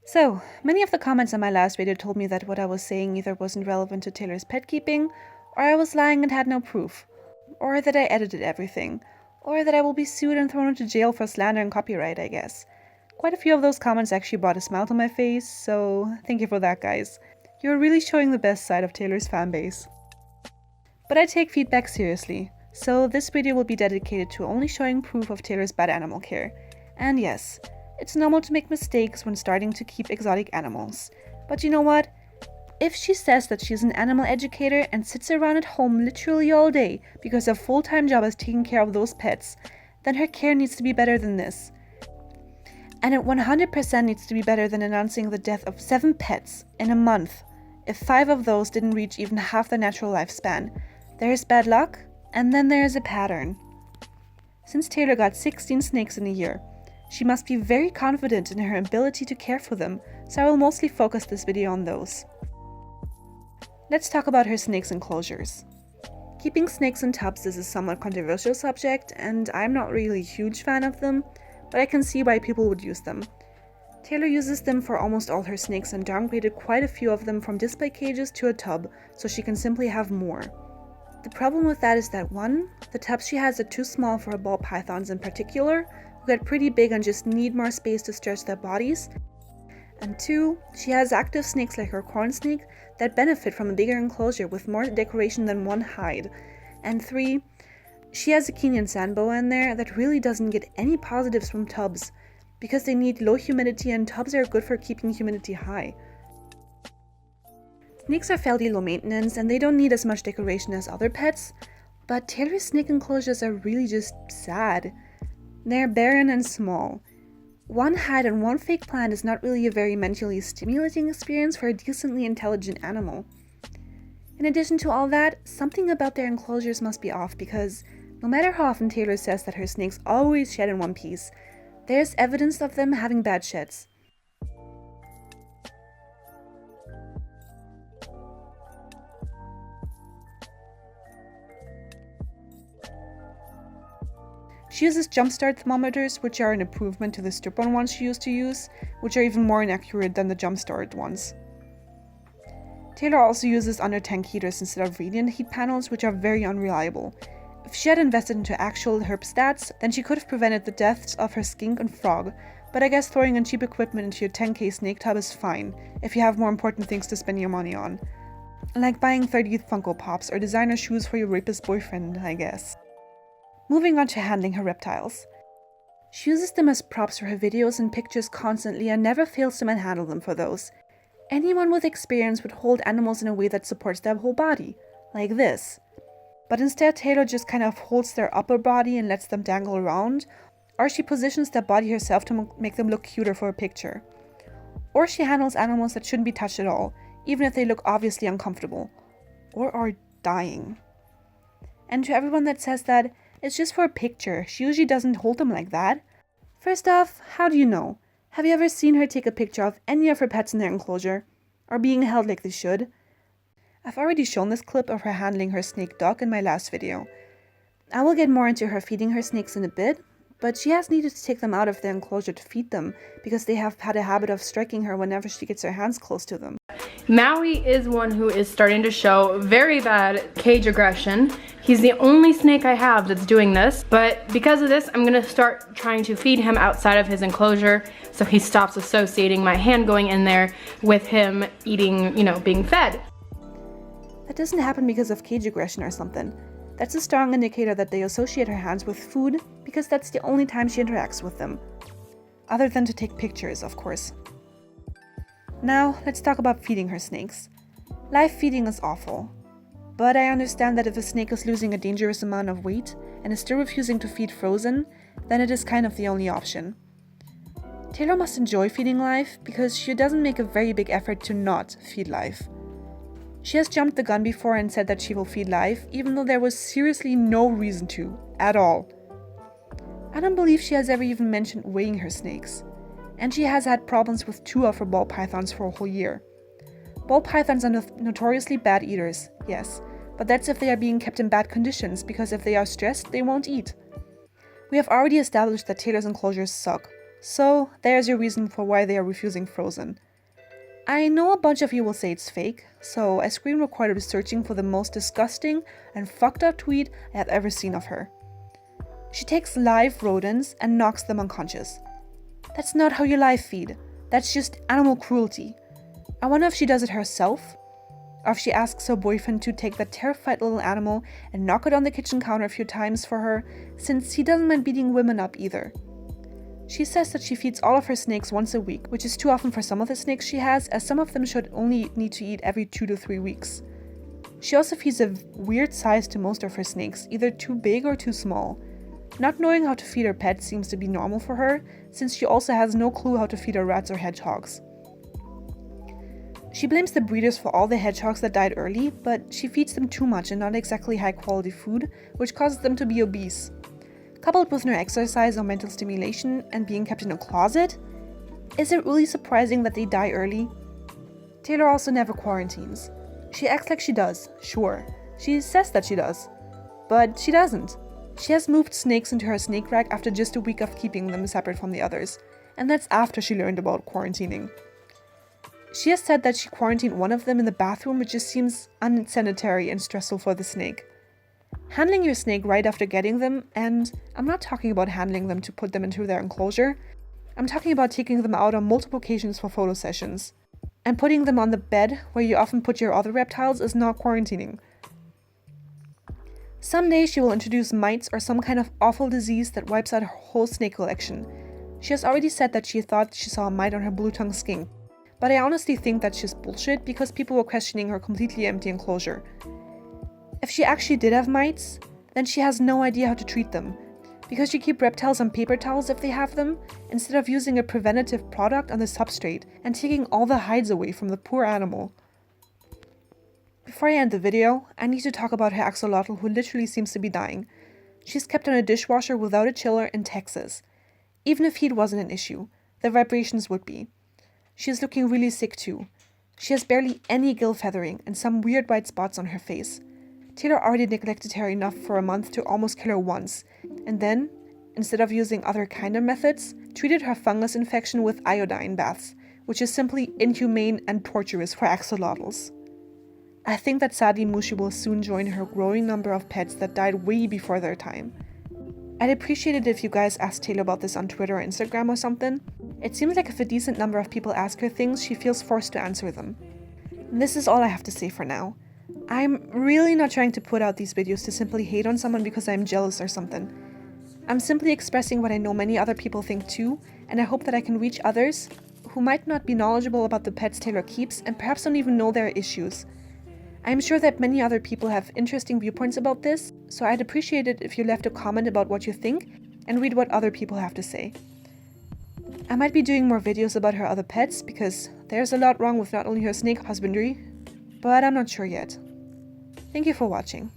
So, many of the comments on my last video told me that what I was saying either wasn't relevant to Taylor's pet keeping, or I was lying and had no proof, or that I edited everything, or that I will be sued and thrown into jail for slander and copyright, I guess. Quite a few of those comments actually brought a smile to my face, so thank you for that, guys. You're really showing the best side of Taylor's fanbase. But I take feedback seriously, so this video will be dedicated to only showing proof of Taylor's bad animal care. And yes, it's normal to make mistakes when starting to keep exotic animals. But you know what? If she says that she's an animal educator and sits around at home literally all day because her full-time job is taking care of those pets, then her care needs to be better than this. And it 100% needs to be better than announcing the death of 7 pets in a month if 5 of those didn't reach even half their natural lifespan. There's bad luck, and then there's a pattern. Since Taylor got 16 snakes in a year, she must be very confident in her ability to care for them, so I will mostly focus this video on those. Let's talk about her snakes enclosures. Keeping snakes in tubs is a somewhat controversial subject, and I'm not really a huge fan of them, but I can see why people would use them. Taylor uses them for almost all her snakes and downgraded quite a few of them from display cages to a tub, so she can simply have more. The problem with that is that 1, the tubs she has are too small for her ball pythons in particular, who get pretty big and just need more space to stretch their bodies, and 2, she has active snakes like her corn snake that benefit from a bigger enclosure with more decoration than 1 hide, and 3, she has a Kenyan sand boa in there that really doesn't get any positives from tubs, because they need low humidity and tubs are good for keeping humidity high. Snakes are fairly low maintenance and they don't need as much decoration as other pets, but Taylor's snake enclosures are really just sad. They're barren and small. 1 hide and 1 fake plant is not really a very mentally stimulating experience for a decently intelligent animal. In addition to all that, something about their enclosures must be off because no matter how often Taylor says that her snakes always shed in one piece, there's evidence of them having bad sheds. She uses jumpstart thermometers, which are an improvement to the strip-on ones she used to use, which are even more inaccurate than the jumpstart ones. Taylor also uses under-tank heaters instead of radiant heat panels, which are very unreliable. If she had invested into actual herb stats, then she could have prevented the deaths of her skink and frog, but I guess throwing in cheap equipment into your 10k snake tub is fine, if you have more important things to spend your money on. Like buying 30 Funko Pops or designer shoes for your rapist boyfriend, I guess. Moving on to handling her reptiles. She uses them as props for her videos and pictures constantly and never fails to manhandle them for those. Anyone with experience would hold animals in a way that supports their whole body, like this. But instead Taylor just kind of holds their upper body and lets them dangle around, or she positions their body herself to make them look cuter for a picture. Or she handles animals that shouldn't be touched at all, even if they look obviously uncomfortable, or are dying. And to everyone that says that it's just for a picture, she usually doesn't hold them like that. First off, how do you know? Have you ever seen her take a picture of any of her pets in their enclosure? Or being held like they should? I've already shown this clip of her handling her snake Duck in my last video. I will get more into her feeding her snakes in a bit, but she has needed to take them out of their enclosure to feed them because they have had a habit of striking her whenever she gets her hands close to them. Maui is one who is starting to show very bad cage aggression. He's the only snake I have that's doing this, but because of this, I'm gonna start trying to feed him outside of his enclosure so he stops associating my hand going in there with him eating, being fed. That doesn't happen because of cage aggression or something. That's a strong indicator that they associate her hands with food because that's the only time she interacts with them. Other than to take pictures, of course. Now, let's talk about feeding her snakes. Live feeding is awful. But I understand that if a snake is losing a dangerous amount of weight and is still refusing to feed frozen, then it is kind of the only option. Taylor must enjoy feeding live because she doesn't make a very big effort to not feed live. She has jumped the gun before and said that she will feed live, even though there was seriously no reason to, at all. I don't believe she has ever even mentioned weighing her snakes. And she has had problems with 2 of her ball pythons for a whole year. Ball pythons are notoriously bad eaters, yes, but that's if they are being kept in bad conditions, because if they are stressed, they won't eat. We have already established that Taylor's enclosures suck, So there's your reason for why they are refusing Frozen. I know a bunch of you will say it's fake, so I screen recorded searching for the most disgusting and fucked up tweet I have ever seen of her. She takes live rodents and knocks them unconscious. That's not how you live feed. That's just animal cruelty. I wonder if she does it herself, or if she asks her boyfriend to take that terrified little animal and knock it on the kitchen counter a few times for her, since he doesn't mind beating women up either. She says that she feeds all of her snakes once a week, which is too often for some of the snakes she has, as some of them should only need to eat every 2 to 3 weeks. She also feeds a weird size to most of her snakes, either too big or too small. Not knowing how to feed her pets seems to be normal for her, since she also has no clue how to feed her rats or hedgehogs. She blames the breeders for all the hedgehogs that died early, but she feeds them too much and not exactly high quality food, which causes them to be obese. Coupled with no exercise or mental stimulation and being kept in a closet, is it really surprising that they die early? Taylor also never quarantines. She acts like she does, sure. She says that she does. But she doesn't. She has moved snakes into her snake rack after just a week of keeping them separate from the others, and that's after she learned about quarantining. She has said that she quarantined one of them in the bathroom, which just seems unsanitary and stressful for the snake. Handling your snake right after getting them, and I'm not talking about handling them to put them into their enclosure, I'm talking about taking them out on multiple occasions for photo sessions. And putting them on the bed, where you often put your other reptiles, is not quarantining. Someday she will introduce mites or some kind of awful disease that wipes out her whole snake collection. She has already said that she thought she saw a mite on her blue tongue skink, but I honestly think that's just bullshit because people were questioning her completely empty enclosure. If she actually did have mites, then she has no idea how to treat them, because you keep reptiles on paper towels if they have them, instead of using a preventative product on the substrate and taking all the hides away from the poor animal. Before I end the video, I need to talk about her axolotl who literally seems to be dying. She's kept on a dishwasher without a chiller in Texas. Even if heat wasn't an issue, the vibrations would be. She is looking really sick too. She has barely any gill feathering and some weird white spots on her face. Taylor already neglected her enough for a month to almost kill her once, and then, instead of using other kinder methods, treated her fungus infection with iodine baths, which is simply inhumane and torturous for axolotls. I think that sadly Mushi will soon join her growing number of pets that died way before their time. I'd appreciate it if you guys asked Taylor about this on Twitter or Instagram or something. It seems like if a decent number of people ask her things, she feels forced to answer them. And this is all I have to say for now. I'm really not trying to put out these videos to simply hate on someone because I'm jealous or something. I'm simply expressing what I know many other people think too, and I hope that I can reach others who might not be knowledgeable about the pets Taylor keeps and perhaps don't even know their issues. I'm sure that many other people have interesting viewpoints about this, so I'd appreciate it if you left a comment about what you think and read what other people have to say. I might be doing more videos about her other pets because there's a lot wrong with not only her snake husbandry, but I'm not sure yet. Thank you for watching.